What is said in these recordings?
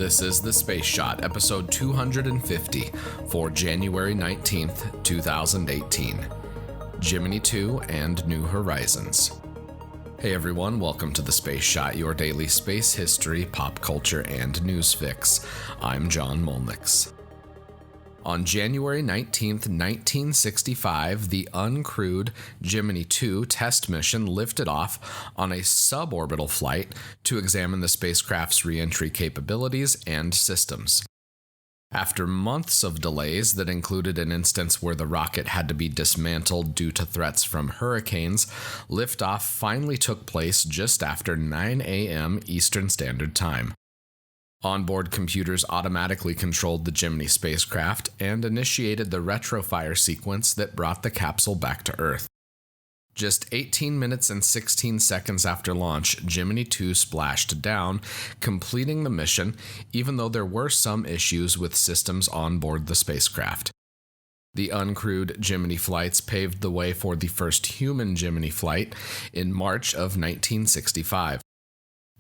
This is The Space Shot, episode 250 for January 19th, 2018. Gemini 2 and New Horizons. Hey everyone, welcome to The Space Shot, your daily space history, pop culture, and news fix. I'm John Molnix. On January 19, 1965, the uncrewed Gemini 2 test mission lifted off on a suborbital flight to examine the spacecraft's re-entry capabilities and systems. After months of delays that included an instance where the rocket had to be dismantled due to threats from hurricanes, liftoff finally took place just after 9 a.m. Eastern Standard Time. Onboard computers automatically controlled the Gemini spacecraft and initiated the retrofire sequence that brought the capsule back to Earth. Just 18 minutes and 16 seconds after launch, Gemini 2 splashed down, completing the mission, even though there were some issues with systems on board the spacecraft. The uncrewed Gemini flights paved the way for the first human Gemini flight in March of 1965.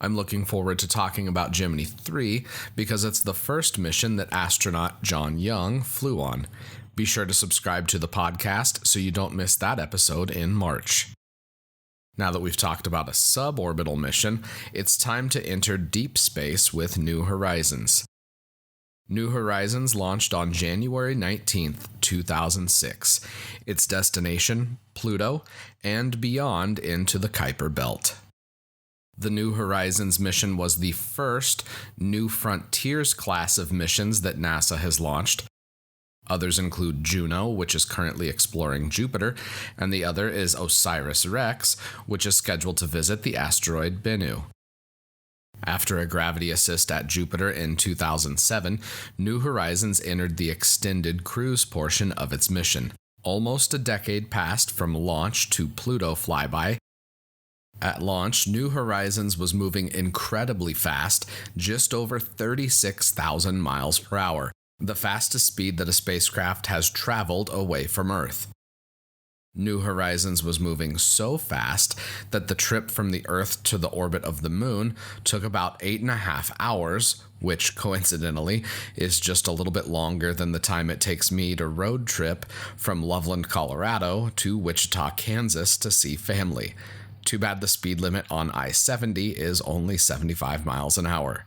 I'm looking forward to talking about Gemini 3 because it's the first mission that astronaut John Young flew on. Be sure to subscribe to the podcast so you don't miss that episode in March. Now that we've talked about a suborbital mission, it's time to enter deep space with New Horizons. New Horizons launched on January 19th, 2006. Its destination, Pluto, and beyond into the Kuiper Belt. The New Horizons mission was the first New Frontiers class of missions that NASA has launched. Others include Juno, which is currently exploring Jupiter, and the other is OSIRIS-REx, which is scheduled to visit the asteroid Bennu. After a gravity assist at Jupiter in 2007, New Horizons entered the extended cruise portion of its mission. Almost a decade passed from launch to Pluto flyby. At launch, New Horizons was moving incredibly fast, just over 36,000 miles per hour, the fastest speed that a spacecraft has traveled away from Earth. New Horizons was moving so fast that the trip from the Earth to the orbit of the Moon took about 8.5 hours, which coincidentally is just a little bit longer than the time it takes me to road trip from Loveland, Colorado to Wichita, Kansas to see family. Too bad the speed limit on I-70 is only 75 miles an hour.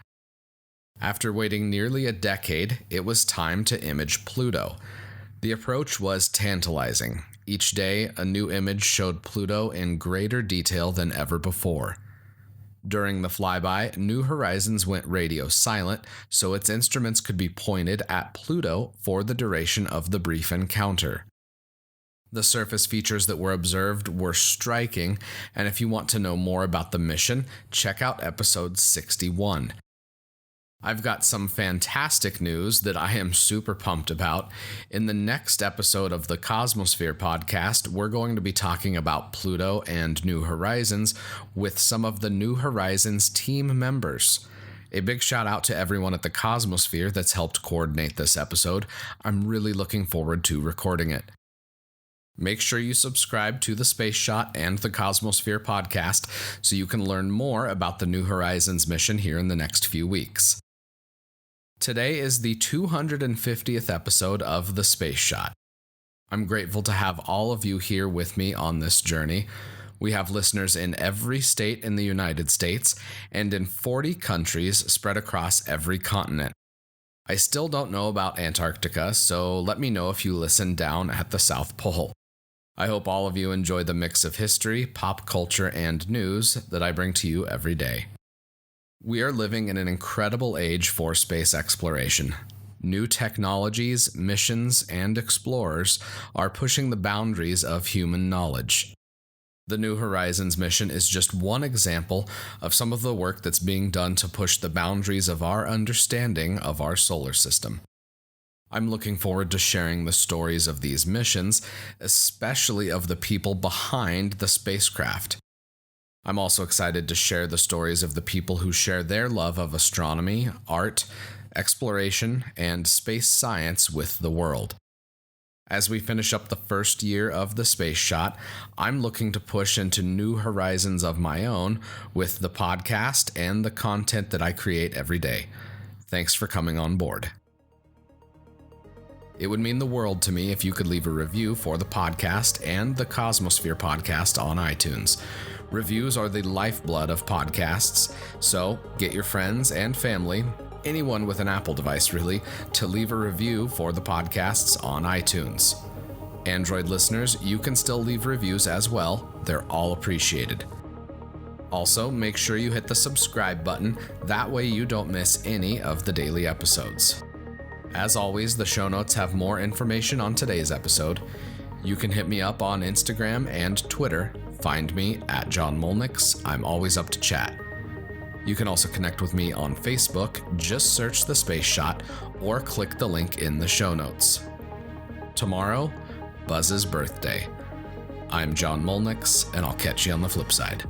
After waiting nearly a decade, it was time to image Pluto. The approach was tantalizing. Each day, a new image showed Pluto in greater detail than ever before. During the flyby, New Horizons went radio silent, so its instruments could be pointed at Pluto for the duration of the brief encounter. The surface features that were observed were striking, and if you want to know more about the mission, check out episode 61. I've got some fantastic news that I am super pumped about. In the next episode of the Cosmosphere podcast, we're going to be talking about Pluto and New Horizons with some of the New Horizons team members. A big shout out to everyone at the Cosmosphere that's helped coordinate this episode. I'm really looking forward to recording it. Make sure you subscribe to the Space Shot and the Cosmosphere podcast so you can learn more about the New Horizons mission here in the next few weeks. Today is the 250th episode of the Space Shot. I'm grateful to have all of you here with me on this journey. We have listeners in every state in the United States and in 40 countries spread across every continent. I still don't know about Antarctica, so let me know if you listen down at the South Pole. I hope all of you enjoy the mix of history, pop culture, and news that I bring to you every day. We are living in an incredible age for space exploration. New technologies, missions, and explorers are pushing the boundaries of human knowledge. The New Horizons mission is just one example of some of the work that's being done to push the boundaries of our understanding of our solar system. I'm looking forward to sharing the stories of these missions, especially of the people behind the spacecraft. I'm also excited to share the stories of the people who share their love of astronomy, art, exploration, and space science with the world. As we finish up the first year of the Space Shot, I'm looking to push into new horizons of my own with the podcast and the content that I create every day. thanks for coming on board. It would mean the world to me if you could leave a review for the podcast and the Cosmosphere podcast on iTunes. Reviews are the lifeblood of podcasts, so get your friends and family, anyone with an Apple device really, to leave a review for the podcasts on iTunes. Android listeners, you can still leave reviews as well. They're all appreciated. Also, make sure you hit the subscribe button. That way you don't miss any of the daily episodes. As always, the show notes have more information on today's episode. You can hit me up on Instagram and Twitter. Find me at John Molnix. I'm always up to chat. You can also connect with me on Facebook. Just search The Space Shot or click the link in the show notes. Tomorrow, Buzz's birthday. I'm John Molnix, and I'll catch you on the flip side.